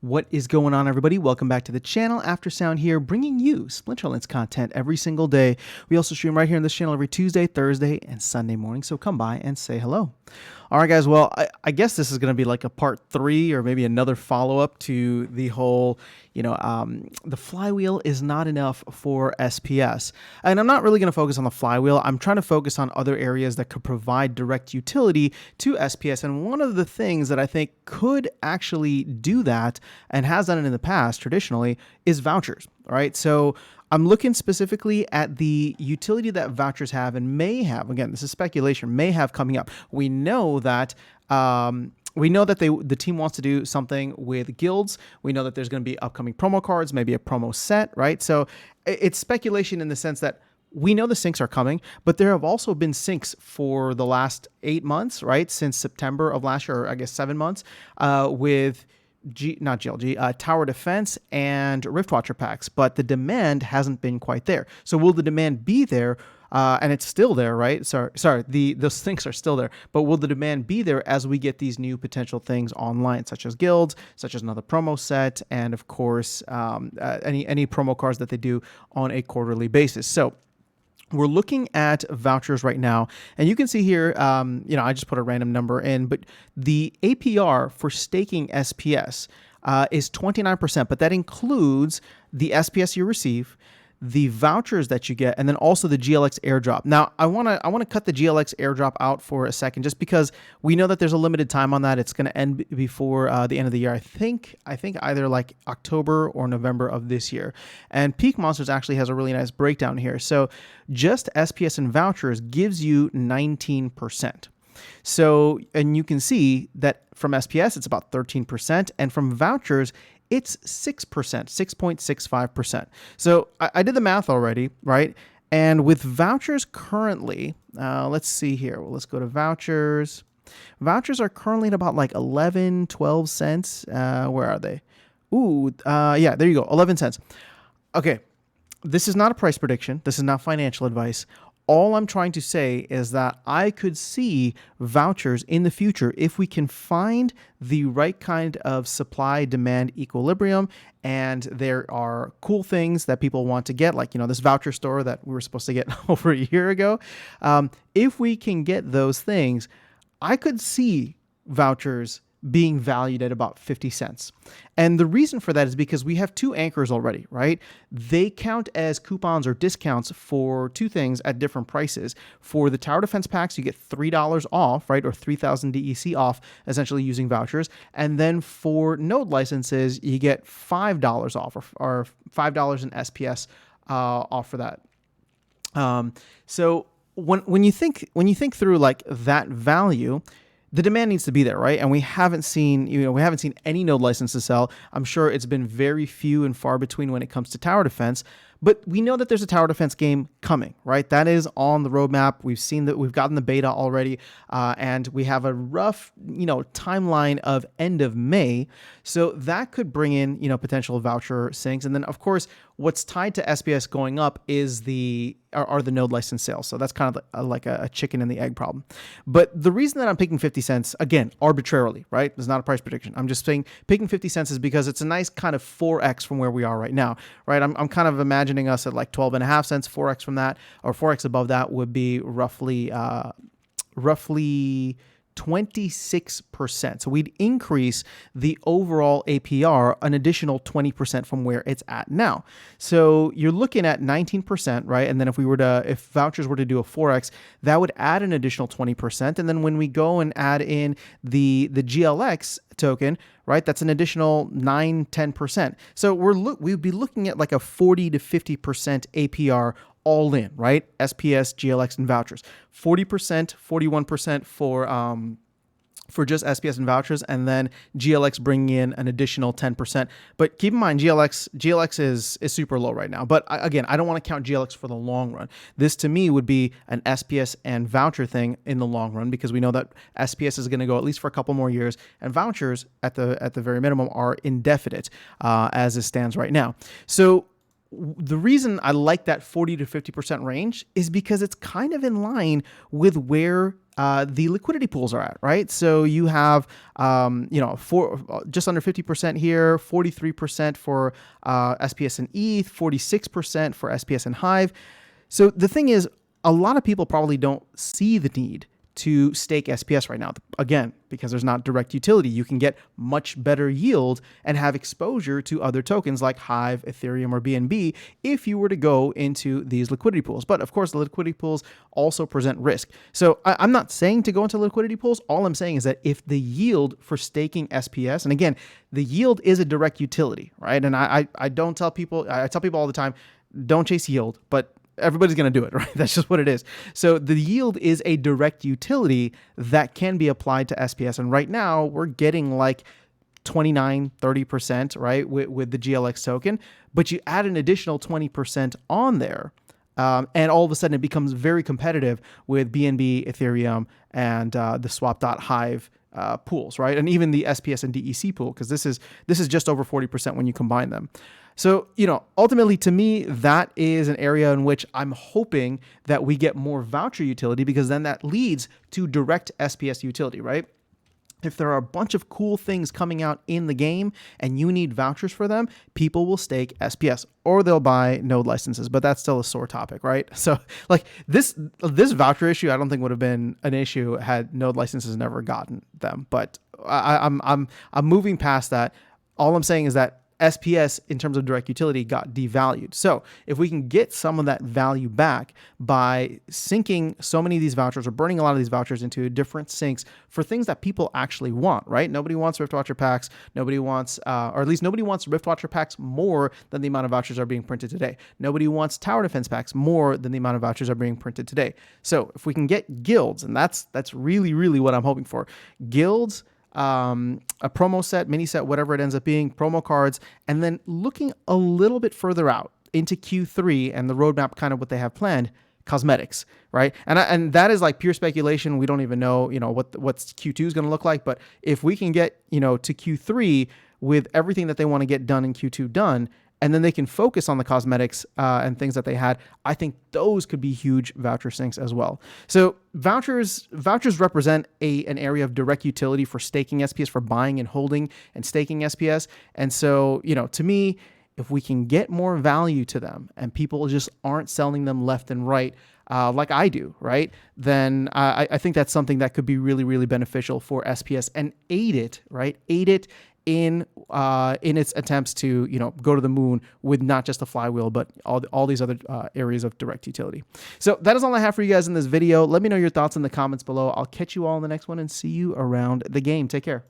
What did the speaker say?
What is going on, everybody? Welcome back to the channel. After Sound here, bringing you Splinterlands content every single day. We also stream right here on this channel every Tuesday, Thursday, and Sunday morning, so come by and say hello. All right, guys, well, I guess this is going to be like a part 3 or maybe another follow-up to the whole, the flywheel is not enough for SPS. And I'm not really going to focus on the flywheel. I'm trying to focus on other areas that could provide direct utility to SPS. And one of the things that I think could actually do that and has done it in the past traditionally is vouchers, right? So I'm looking specifically at the utility that vouchers have and may have, again, this is speculation, may have coming up. We know that the team wants to do something with guilds. We know that there's going to be upcoming promo cards, maybe a promo set, right? So it's speculation in the sense that we know the syncs are coming, but there have also been syncs for the last 8 months, right? Since September of last year, or I guess 7 months, with Tower Defense and Rift Watcher packs, but the demand hasn't been quite there. So will the demand be there? And it's still there, right? Sorry, those things are still there, but will the demand be there as we get these new potential things online, such as guilds, such as another promo set, and of course, any promo cards that they do on a quarterly basis? So we're looking at vouchers right now, and you can see here, I just put a random number in, but the APR for staking SPS is 29%, but that includes the SPS you receive, the vouchers that you get, and then also the GLX airdrop. Now, I want to cut the GLX airdrop out for a second, just because we know that there's a limited time on that. It's going to end before the end of the year. I think either like October or November of this year. And Peak Monsters actually has a really nice breakdown here. So just SPS and vouchers gives you 19%. So, and you can see that from SPS, it's about 13%, and from vouchers, it's 6%, 6.65%. So I did the math already, right? And with vouchers currently, let's see here. Well, let's go to vouchers. Vouchers are currently at about like 11, 12 cents. Where are they? Yeah, there you go, 11 cents. Okay, this is not a price prediction. This is not financial advice. All I'm trying to say is that I could see vouchers in the future if we can find the right kind of supply-demand equilibrium, and there are cool things that people want to get, like, this voucher store that we were supposed to get over a year ago. If we can get those things, I could see vouchers being valued at about 50 cents. And the reason for that is because we have 2 anchors already, right? They count as coupons or discounts for 2 things at different prices. For the Tower Defense packs, you get $3 off, right? Or 3,000 DEC off, essentially using vouchers. And then for node licenses, you get $5 off, or $5 in SPS off for that. So when you think through like that value, the demand needs to be there, right? And we haven't seen any node licenses sell. I'm sure it's been very few and far between when it comes to Tower Defense, but we know that there's a Tower Defense game coming, right? That is on the roadmap. We've seen that, we've gotten the beta already, and we have a rough, timeline of end of May. So that could bring in, potential voucher syncs. And then of course, what's tied to SPS going up is are the node license sales. So that's kind of like a chicken and the egg problem. But the reason that I'm picking 50 cents, again, arbitrarily, right? It's not a price prediction. I'm just saying picking 50 cents is because it's a nice kind of 4x from where we are right now, right? I'm kind of imagining us at like 12.5 cents, 4x from that, or 4x above that would be roughly 26%. So we'd increase the overall APR an additional 20% from where it's at now. So you're looking at 19%, right? And then if vouchers were to do a 4x, that would add an additional 20%. And then when we go and add in the GLX token, right, that's an additional 9-10%. So we'd be looking at like a 40 to 50% APR all in, right? SPS, GLX, and vouchers. 40%, 41% for just SPS and vouchers, and then GLX bringing in an additional 10%. But keep in mind, GLX is super low right now. But again, I don't want to count GLX for the long run. This to me would be an SPS and voucher thing in the long run, because we know that SPS is going to go at least for a couple more years, and vouchers at the very minimum are indefinite as it stands right now. So the reason I like that 40 to 50% range is because it's kind of in line with where the liquidity pools are at, right? So you have, just under 50% here, 43% for SPS and ETH, 46% for SPS and Hive. So the thing is, a lot of people probably don't see the need to stake SPS right now. Again, because there's not direct utility, you can get much better yield and have exposure to other tokens like Hive, Ethereum, or BNB if you were to go into these liquidity pools. But of course, the liquidity pools also present risk. So I'm not saying to go into liquidity pools. All I'm saying is that if the yield for staking SPS, and again, the yield is a direct utility, right? And I don't tell people, I tell people all the time, don't chase yield, but everybody's going to do it, right? That's just what it is. So the yield is a direct utility that can be applied to SPS. And right now we're getting like 29, 30%, right? With the GLX token, but you add an additional 20% on there. And all of a sudden it becomes very competitive with BNB, Ethereum, and the swap.hive pools, right? And even the SPS and DEC pool, because this is just over 40% when you combine them. So, ultimately to me, that is an area in which I'm hoping that we get more voucher utility, because then that leads to direct SPS utility, right? If there are a bunch of cool things coming out in the game and you need vouchers for them, people will stake SPS or they'll buy node licenses, but that's still a sore topic, right? So like this voucher issue, I don't think would have been an issue had node licenses never gotten them, but I'm moving past that. All I'm saying is that SPS in terms of direct utility got devalued. So if we can get some of that value back by syncing so many of these vouchers or burning a lot of these vouchers into different syncs for things that people actually want, right? Nobody wants Rift Watcher packs. Nobody wants, or at least nobody wants Rift Watcher packs more than the amount of vouchers are being printed today. Nobody wants Tower Defense packs more than the amount of vouchers are being printed today. So if we can get guilds, and that's really, really what I'm hoping for, guilds, a promo set, mini set, whatever it ends up being, promo cards, and then looking a little bit further out into Q3 and the roadmap, kind of what they have planned, cosmetics, right? And that is like pure speculation. We don't even know, what's Q2 is going to look like. But if we can get, to Q3 with everything that they want to get done in Q2 done, and then they can focus on the cosmetics and things that they had, I think those could be huge voucher syncs as well. So vouchers represent an area of direct utility for staking SPS, for buying and holding and staking SPS. And so, to me, if we can get more value to them and people just aren't selling them left and right, like I do, right? Then I think that's something that could be really, really beneficial for SPS and aid it, right? Aid it in its attempts to go to the moon with not just the flywheel, but all these other areas of direct utility. So that is all I have for you guys in this video. Let me know your thoughts in the comments below. I'll catch you all in the next one and see you around the game. Take care.